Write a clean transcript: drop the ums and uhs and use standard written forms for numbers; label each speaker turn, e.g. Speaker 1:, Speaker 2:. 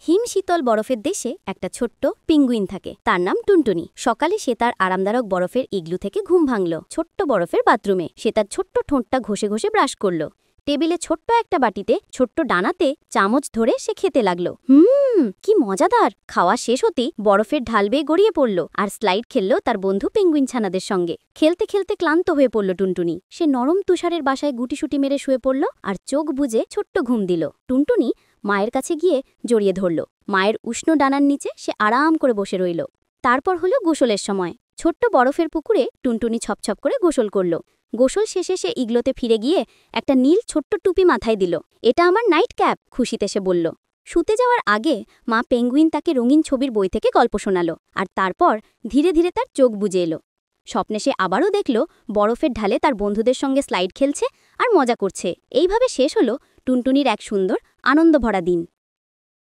Speaker 1: হিম শীতল বরফের দেশে একটা ছোট্ট পেঙ্গুইন থাকে। তার নাম টুনটুনি। সকালে সে তার আরামদায়ক বরফের ইগলু থেকে ঘুম ভাঙল। ছোট্ট বরফের বাথরুমে সে তার ছোট্ট ঠোঁটটা ঘষে ঘষে ব্রাশ করল। টেবিলে ছোট্ট একটা বাটিতে ছোট্ট ডানাতে চামচ ধরে সে খেতে লাগলো। কি মজাদার! খাওয়া শেষ হতেই বরফের ঢাল বেয়ে গড়িয়ে পড়ল আর স্লাইড খেলল তার বন্ধু পেঙ্গুইন ছানাদের সঙ্গে। খেলতে খেলতে ক্লান্ত হয়ে পড়ল টুনটুনি। সে নরম তুষারের বাসায় গুটিসুটি মেরে শুয়ে পড়ল আর চোখ বুজে ছোট্ট ঘুম দিল। টুনটুনি মায়ের কাছে গিয়ে জড়িয়ে ধরল। মায়ের উষ্ণ ডানার নিচে সে আরাম করে বসে রইল। তারপর হলো গোসলের সময়। ছোট্ট বরফের পুকুরে টুনটুনি ছপছপ করে গোসল করল। গোসল শেষে সে ইগলোতে ফিরে গিয়ে একটা নীল ছোট্ট টুপি মাথায় দিল। এটা আমার নাইট ক্যাপ, খুশিতে সে বলল। শুতে যাওয়ার আগে মা পেঙ্গুইন তাকে রঙিন ছবির বই থেকে গল্প শোনালো আর তারপর ধীরে ধীরে তার চোখ বুজে এলো। স্বপ্নে সে আবারও দেখল বরফের ঢালে তার বন্ধুদের সঙ্গে স্লাইড খেলছে আর মজা করছে। এইভাবে শেষ হলো টুনটুনির এক সুন্দর আনন্দ ভরা দিন।